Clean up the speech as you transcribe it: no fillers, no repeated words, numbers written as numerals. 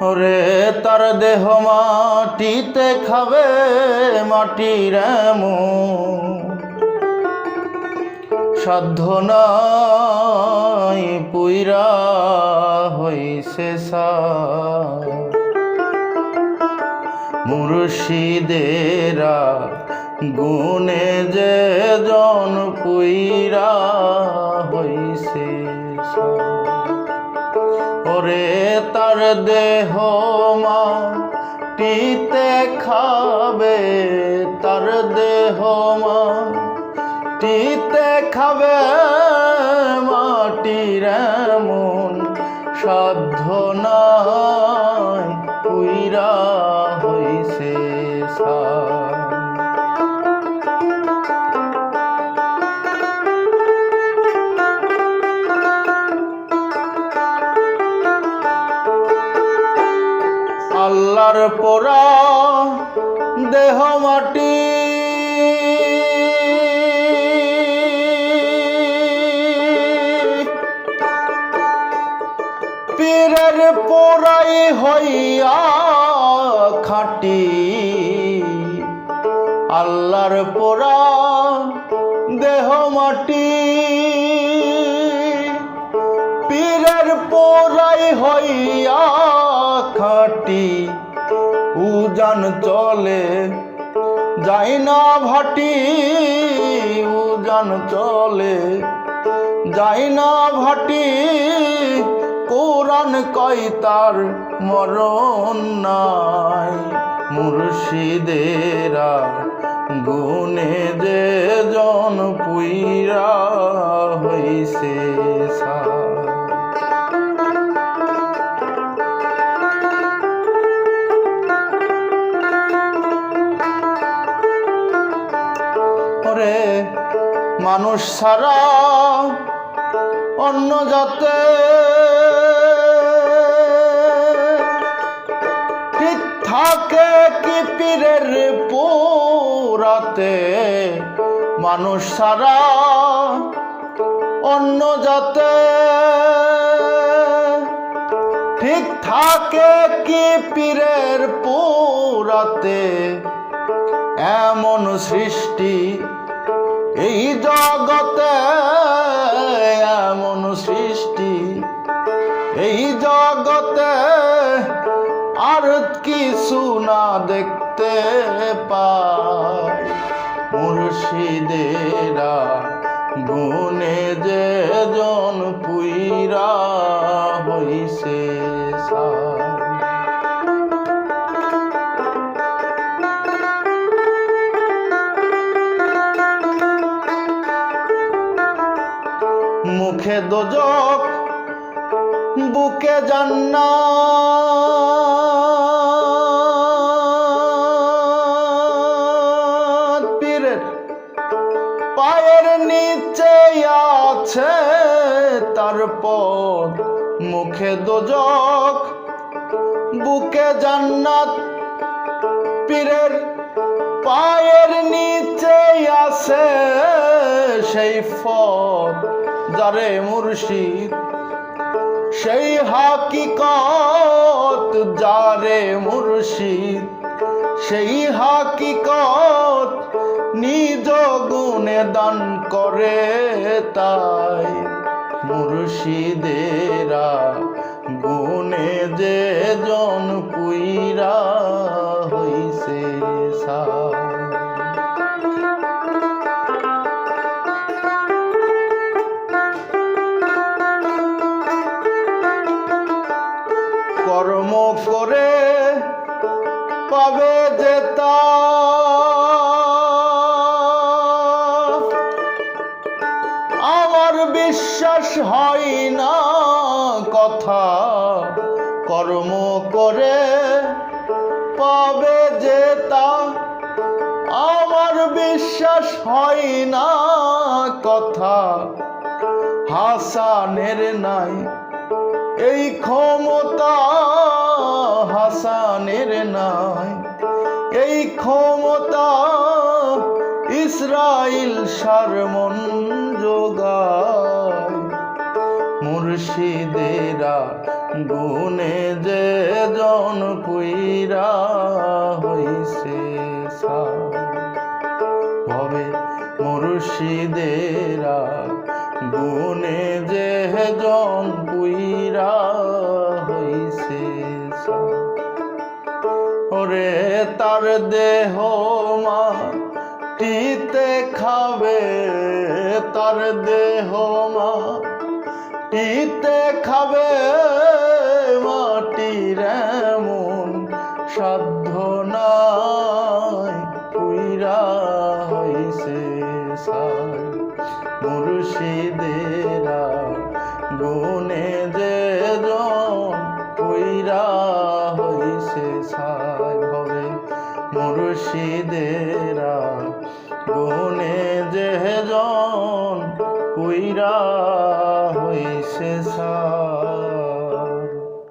ওরে তার দেহ মাটিতে খাবে মাটির সাধ্য নাই পুইরা হইছে মুর্শিদেরা গুণে যে জন পুইরা হইছে ওরে তার দেহ মাটিতে খাবে তার দেহ মাটিতে খাবে মাটির এমন সাধ্য নাই পুইরা হইছে আল্লাহর পোড়া দেহ মাটি পীরের পোড়াই হইয়া খাটি আল্লাহর পোড়া দেহ মাটি পীরের পোড়াই হইয়া খাটি উজান চলে যাই না ভাটি উজান চলে যাই না ভাটি কোরআন কয় তার মরণ নাই মুর্শিদেরা গুণে যে জন পুইরা হইছে ওরে মানুষ ছাড়া অন্য জাতে ঠিক থাকে কি পীরের পোড়াতে মানুষ ছাড়া অন্য জাতে ঠিক থাকে কি পীরের পোড়াতে এমন সৃষ্টি এই জগতে এমন সৃষ্টি এই জগতে আর কিছু না দেখতে পাই মুর্শিদেরা গুণে যে জন পুইরা হইছে মুখে দোজক বুকে জান্নাত পীরের পায়ের নিচে আছে তার পথ মুখে দোজক বুকে জান্নাত পীরের পায়ের নিচে আছে সেই পথ যারে মুর্শিদ সেই হাকিকত যারে মুর্শিদ সেই হাকিকত নিজ গুণে দান করে তাই মুর্শিদেরা গুণে যে জন পুইরা হইছে কর্ম করে পাবে যে তা আমার বিশ্বাস হয় না কথা কর্ম করে পাবে যে তা আমার বিশ্বাস হয় না কথা হাসানের নাই এই ক্ষমতা হাসানের নাই এই ক্ষমতা ইসরাইল শারমন যোগায় মুর্শিদেরা গুণে যে জন পুইরা হইছে ভবে মুর্শিদেরা গুণে যে জন পুইরা হইছে ওরে তার দেহ মাটিতে খাবে তার দেহ মাটিতে খাবে মাটির এমন সাধ্য নাই পুইরা হইছে মুর্শিদেরা গুণে যে জন পুইরা হইছে ভবে মুর্শিদেরা গুণে যে জন পুইরা